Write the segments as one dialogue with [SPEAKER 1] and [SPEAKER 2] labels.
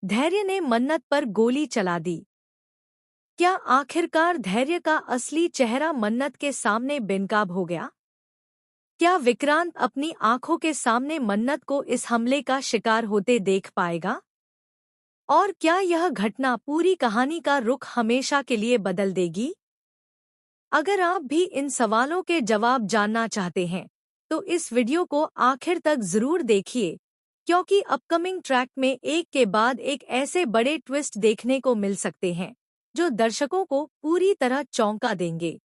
[SPEAKER 1] धैर्य ने मन्नत पर गोली चला दी। क्या आखिरकार धैर्य का असली चेहरा मन्नत के सामने बेनकाब हो गया? क्या विक्रांत अपनी आंखों के सामने मन्नत को इस हमले का शिकार होते देख पाएगा? और क्या यह घटना पूरी कहानी का रुख हमेशा के लिए बदल देगी? अगर आप भी इन सवालों के जवाब जानना चाहते हैं, तो इस वीडियो को आखिर तक जरूर देखिए, क्योंकि अपकमिंग ट्रैक में एक के बाद एक ऐसे बड़े ट्विस्ट देखने को मिल सकते हैं, जो दर्शकों को पूरी तरह चौंका देंगे।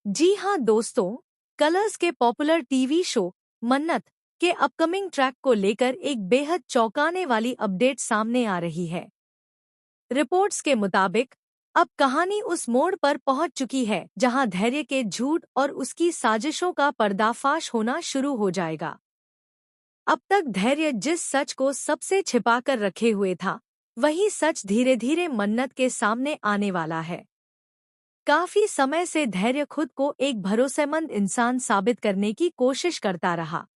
[SPEAKER 1] जी हाँ दोस्तों, कलर्स के पॉपुलर टीवी शो मन्नत के अपकमिंग ट्रैक को लेकर एक बेहद चौंकाने वाली अपडेट सामने आ रही है। रिपोर्ट्स के मुताबिक अब कहानी उस मोड़ पर पहुंच चुकी है जहां धैर्य के झूठ और उसकी साजिशों का पर्दाफाश होना शुरू हो जाएगा। अब तक धैर्य जिस सच को सबसे छिपाकर रखे हुए था, वही सच धीरे धीरे मन्नत के सामने आने वाला है। काफी समय से धैर्य खुद को एक भरोसेमंद इंसान साबित करने की कोशिश करता रहा।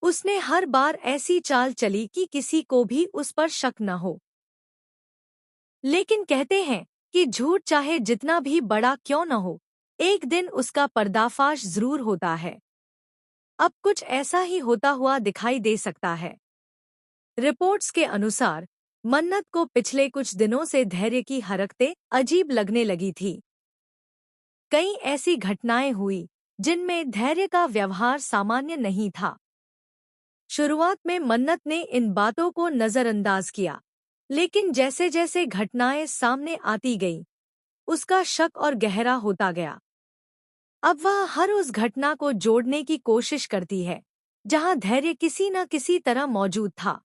[SPEAKER 1] उसने हर बार ऐसी चाल चली कि किसी को भी उस पर शक न हो। लेकिन कहते हैं कि झूठ चाहे जितना भी बड़ा क्यों न हो, एक दिन उसका पर्दाफाश जरूर होता है। अब कुछ ऐसा ही होता हुआ दिखाई दे सकता है। रिपोर्ट्स के अनुसार मन्नत को पिछले कुछ दिनों से धैर्य की हरकतें अजीब लगने लगी थी। कई ऐसी घटनाएं हुई जिनमें धैर्य का व्यवहार सामान्य नहीं था। शुरुआत में मन्नत ने इन बातों को नजरअंदाज किया, लेकिन जैसे जैसे घटनाएं सामने आती गईं, उसका शक और गहरा होता गया। अब वह हर उस घटना को जोड़ने की कोशिश करती है जहां धैर्य किसी न किसी तरह मौजूद था।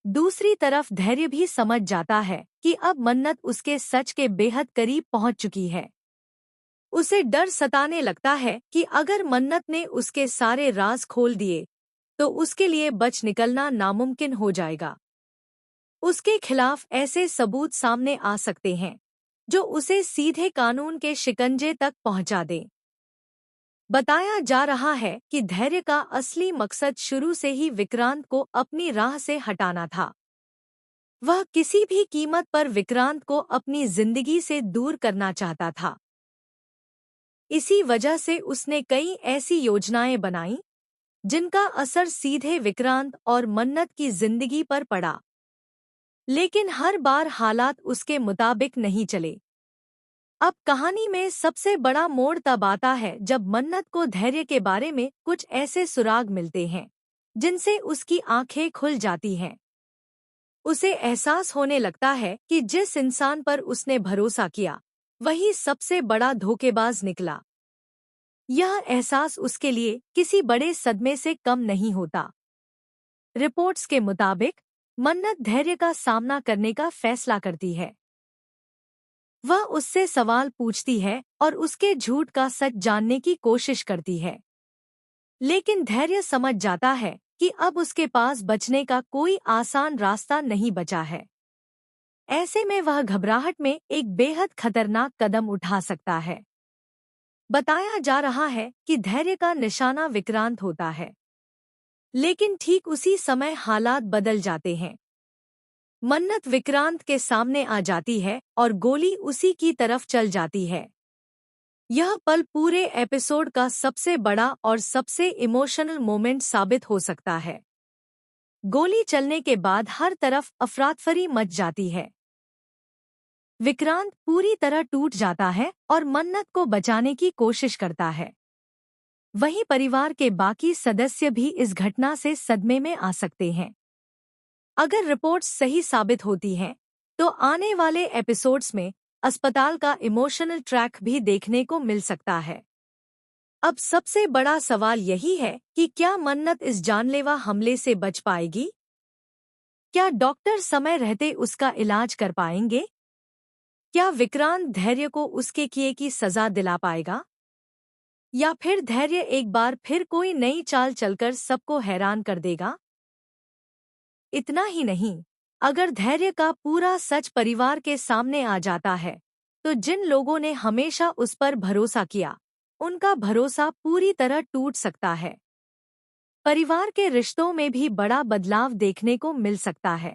[SPEAKER 1] दूसरी तरफ धैर्य भी समझ जाता है कि अब मन्नत उसके सच के बेहद करीब पहुंच चुकी है। उसे डर सताने लगता है कि अगर मन्नत ने उसके सारे राज खोल दिए, तो उसके लिए बच निकलना नामुमकिन हो जाएगा। उसके खिलाफ ऐसे सबूत सामने आ सकते हैं जो उसे सीधे कानून के शिकंजे तक पहुंचा दें। बताया जा रहा है कि धैर्य का असली मकसद शुरू से ही विक्रांत को अपनी राह से हटाना था। वह किसी भी कीमत पर विक्रांत को अपनी जिंदगी से दूर करना चाहता था। इसी वजह से उसने कई ऐसी योजनाएं बनाई जिनका असर सीधे विक्रांत और मन्नत की जिंदगी पर पड़ा। लेकिन हर बार हालात उसके मुताबिक नहीं चले। अब कहानी में सबसे बड़ा मोड़ तब आता है जब मन्नत को धैर्य के बारे में कुछ ऐसे सुराग मिलते हैं जिनसे उसकी आंखें खुल जाती हैं। उसे एहसास होने लगता है कि जिस इंसान पर उसने भरोसा किया, वही सबसे बड़ा धोखेबाज निकला। यह एहसास उसके लिए किसी बड़े सदमे से कम नहीं होता। रिपोर्ट्स के मुताबिक मन्नत धैर्य का सामना करने का फैसला करती है। वह उससे सवाल पूछती है और उसके झूठ का सच जानने की कोशिश करती है। लेकिन धैर्य समझ जाता है कि अब उसके पास बचने का कोई आसान रास्ता नहीं बचा है। ऐसे में वह घबराहट में एक बेहद खतरनाक कदम उठा सकता है। बताया जा रहा है कि धैर्य का निशाना विक्रांत होता है, लेकिन ठीक उसी समय हालात बदल जाते हैं। मन्नत विक्रांत के सामने आ जाती है और गोली उसी की तरफ चल जाती है। यह पल पूरे एपिसोड का सबसे बड़ा और सबसे इमोशनल मोमेंट साबित हो सकता है। गोली चलने के बाद हर तरफ अफरातफरी मच जाती है। विक्रांत पूरी तरह टूट जाता है और मन्नत को बचाने की कोशिश करता है। वहीं परिवार के बाकी सदस्य भी इस घटना से सदमे में आ सकते हैं। अगर रिपोर्ट्स सही साबित होती हैं, तो आने वाले एपिसोड्स में अस्पताल का इमोशनल ट्रैक भी देखने को मिल सकता है। अब सबसे बड़ा सवाल यही है कि क्या मन्नत इस जानलेवा हमले से बच पाएगी? क्या डॉक्टर समय रहते उसका इलाज कर पाएंगे? क्या विक्रांत धैर्य को उसके किए की सजा दिला पाएगा? या फिर धैर्य एक बार फिर कोई नई चाल चलकर सबको हैरान कर देगा? इतना ही नहीं, अगर धैर्य का पूरा सच परिवार के सामने आ जाता है, तो जिन लोगों ने हमेशा उस पर भरोसा किया, उनका भरोसा पूरी तरह टूट सकता है। परिवार के रिश्तों में भी बड़ा बदलाव देखने को मिल सकता है।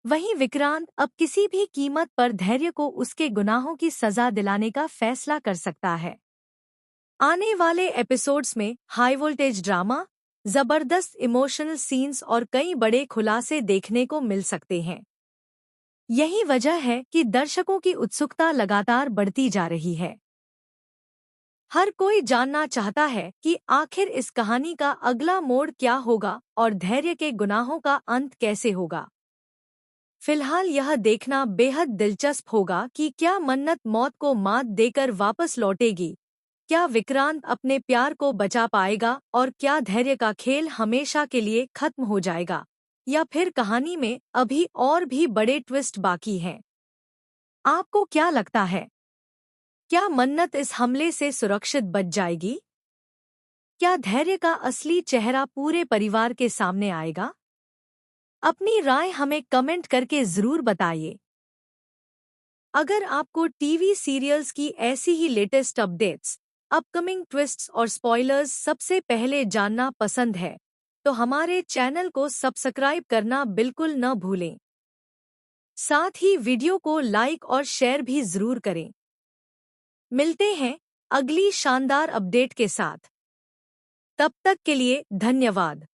[SPEAKER 1] वहीं विक्रांत अब किसी भी कीमत पर धैर्य को उसके गुनाहों की सजा दिलाने का फैसला कर सकता है। आने वाले एपिसोड्स में हाई वोल्टेज ड्रामा, जबरदस्त इमोशनल सीन्स और कई बड़े खुलासे देखने को मिल सकते हैं। यही वजह है कि दर्शकों की उत्सुकता लगातार बढ़ती जा रही है। हर कोई जानना चाहता है कि आखिर इस कहानी का अगला मोड़ क्या होगा और धैर्य के गुनाहों का अंत कैसे होगा। फिलहाल यह देखना बेहद दिलचस्प होगा कि क्या मन्नत मौत को मात देकर वापस लौटेगी, क्या विक्रांत अपने प्यार को बचा पाएगा और क्या धैर्य का खेल हमेशा के लिए खत्म हो जाएगा, या फिर कहानी में अभी और भी बड़े ट्विस्ट बाकी हैं। आपको क्या लगता है? क्या मन्नत इस हमले से सुरक्षित बच जाएगी? क्या धैर्य का असली चेहरा पूरे परिवार के सामने आएगा? अपनी राय हमें कमेंट करके जरूर बताइए। अगर आपको टीवी सीरियल्स की ऐसी ही लेटेस्ट अपडेट्स, अपकमिंग ट्विस्ट्स और स्पॉयलर्स सबसे पहले जानना पसंद है, तो हमारे चैनल को सब्सक्राइब करना बिल्कुल न भूलें। साथ ही वीडियो को लाइक और शेयर भी जरूर करें। मिलते हैं अगली शानदार अपडेट के साथ। तब तक के लिए धन्यवाद।